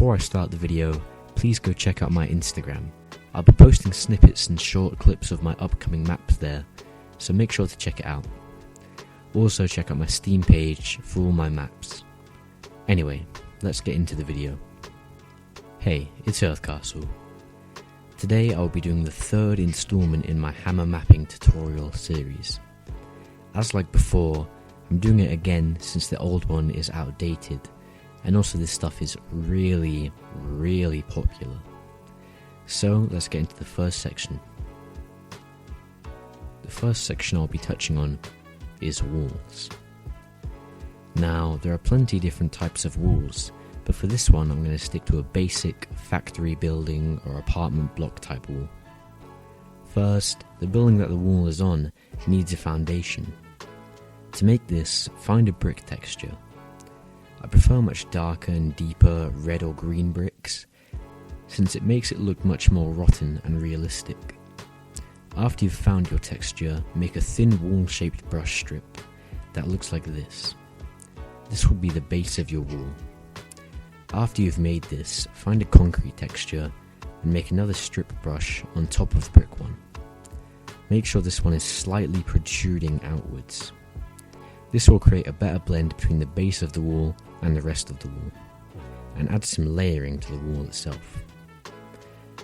Before I start the video, please go check out my Instagram. I'll be posting snippets and short clips of my upcoming maps there, so make sure to check it out. Also check out my Steam page for all my maps. Anyway, let's get into the video. Hey, it's Earthcastle. Today I'll be doing the third installment in my hammer mapping tutorial series. As like before, I'm doing it again since the old one is outdated, and also this stuff is really popular. So let's get into the first section. The first section I'll be touching on is walls. Now, there are plenty different types of walls, but for this one I'm going to stick to a basic factory building or apartment block type wall. First, the building that the wall is on needs a foundation. To make this, find a brick texture. I prefer much darker and deeper red or green bricks, since it makes it look much more rotten and realistic. After you've found your texture, make a thin wall-shaped brush strip that looks like this. This will be the base of your wall. After you've made this, find a concrete texture and make another strip brush on top of the brick one. Make sure this one is slightly protruding outwards. This will create a better blend between the base of the wall and the rest of the wall, and add some layering to the wall itself.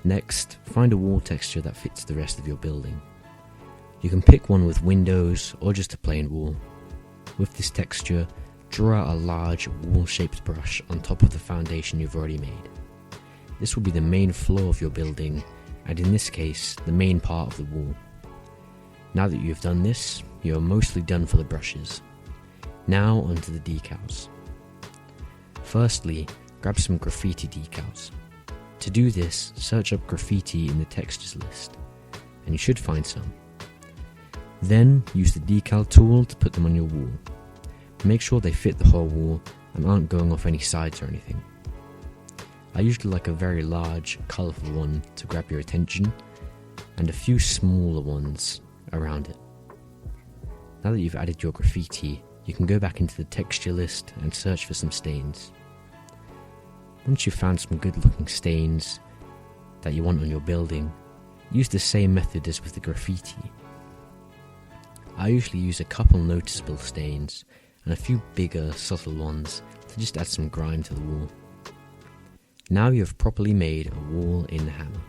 Next, find a wall texture that fits the rest of your building. You can pick one with windows or just a plain wall. With this texture, draw out a large wall-shaped brush on top of the foundation you've already made. This will be the main floor of your building, and in this case, the main part of the wall. Now that you've done this, you are mostly done for the brushes. Now onto the decals. Firstly, grab some graffiti decals. To do this, search up graffiti in the textures list, and you should find some. Then use the decal tool to put them on your wall. Make sure they fit the whole wall and aren't going off any sides or anything. I usually like a very large, colourful one to grab your attention, and a few smaller ones around it. Now that you've added your graffiti, you can go back into the texture list and search for some stains. Once you've found some good looking stains that you want on your building, use the same method as with the graffiti. I usually use a couple noticeable stains and a few bigger, subtle ones to just add some grime to the wall. Now you have properly made a wall in the hammer.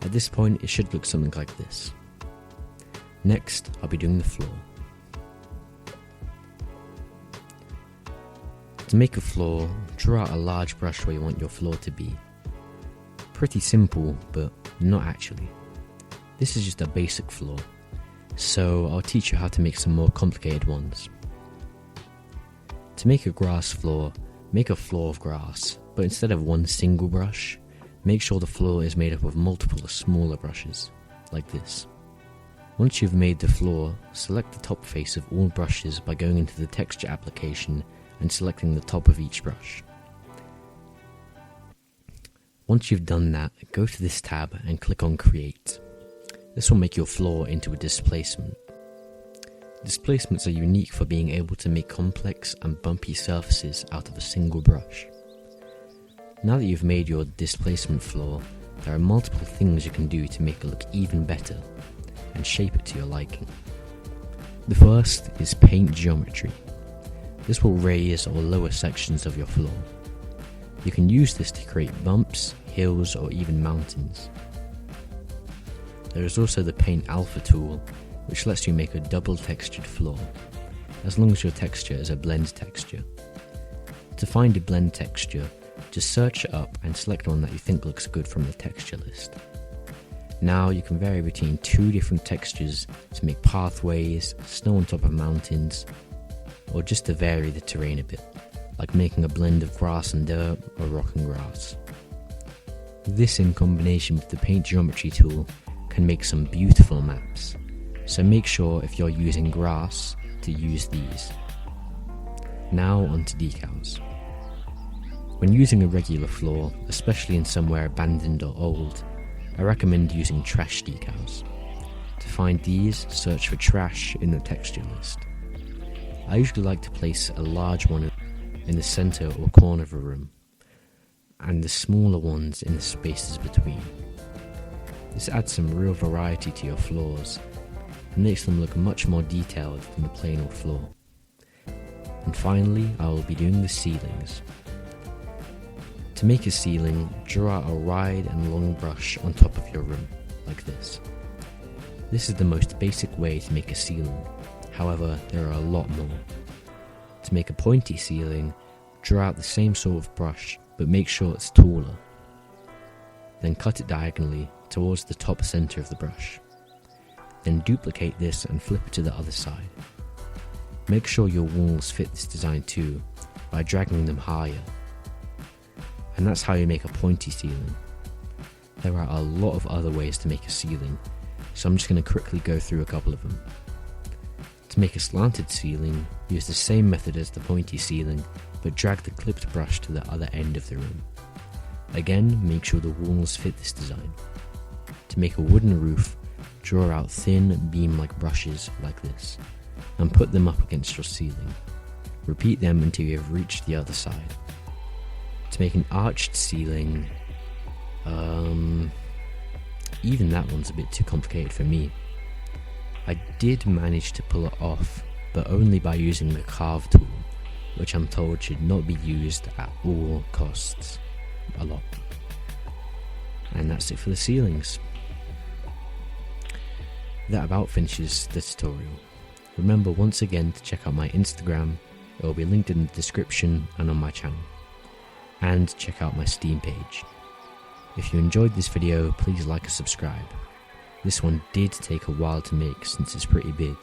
At this point it should look something like this. Next, I'll be doing the floor. To make a floor, draw out a large brush where you want your floor to be. Pretty simple, but not actually. This is just a basic floor, so I'll teach you how to make some more complicated ones. To make a grass floor, make a floor of grass, but instead of one single brush, make sure the floor is made up of multiple smaller brushes, like this. Once you've made the floor, select the top face of all brushes by going into the texture application and selecting the top of each brush. Once you've done that, go to this tab and click on Create. This will make your floor into a displacement. Displacements are unique for being able to make complex and bumpy surfaces out of a single brush. Now that you've made your displacement floor, there are multiple things you can do to make it look even better and shape it to your liking. The first is paint geometry. This will raise or lower sections of your floor. You can use this to create bumps, hills, or even mountains. There is also the Paint Alpha tool, which lets you make a double textured floor, as long as your texture is a blend texture. To find a blend texture, just search it up and select one that you think looks good from the texture list. Now you can vary between two different textures to make pathways, snow on top of mountains, or just to vary the terrain a bit, like making a blend of grass and dirt or rock and grass. This in combination with the paint geometry tool can make some beautiful maps, so make sure if you're using grass to use these. Now onto decals. When using a regular floor, especially in somewhere abandoned or old, I recommend using trash decals. To find these, search for trash in the texture list. I usually like to place a large one in the center or corner of a room. and the smaller ones in the spaces between. This adds some real variety to your floors and makes them look much more detailed than the plain old floor. And finally, I will be doing the ceilings. To make a ceiling, draw out a wide and long brush on top of your room, like this. This is the most basic way to make a ceiling, however, there are a lot more. To make a pointy ceiling, draw out the same sort of brush, but make sure it's taller. Then cut it diagonally towards the top center of the brush. Then duplicate this and flip it to the other side. Make sure your walls fit this design too, by dragging them higher. And that's how you make a pointy ceiling. There are a lot of other ways to make a ceiling, so I'm just going to quickly go through a couple of them. To make a slanted ceiling, use the same method as the pointy ceiling, but drag the clipped brush to the other end of the room. Again, make sure the walls fit this design. To make a wooden roof, draw out thin beam-like brushes like this, and put them up against your ceiling. Repeat them until you have reached the other side. To make an arched ceiling, even that one's a bit too complicated for me. I did manage to pull it off, but only by using the carve tool, which I'm told should not be used at all costs. A lot. And that's it for the ceilings. That about finishes the tutorial. Remember once again to check out my Instagram, it will be linked in the description and on my channel. And check out my Steam page. If you enjoyed this video, please like and subscribe. This one did take a while to make since it's pretty big.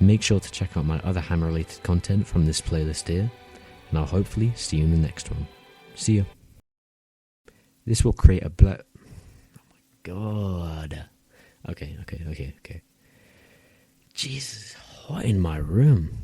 Make sure to check out my other Hammer related content from this playlist here, and I'll hopefully see you in the next one. See ya. This will create a oh my god. Okay. Jesus, hot in my room.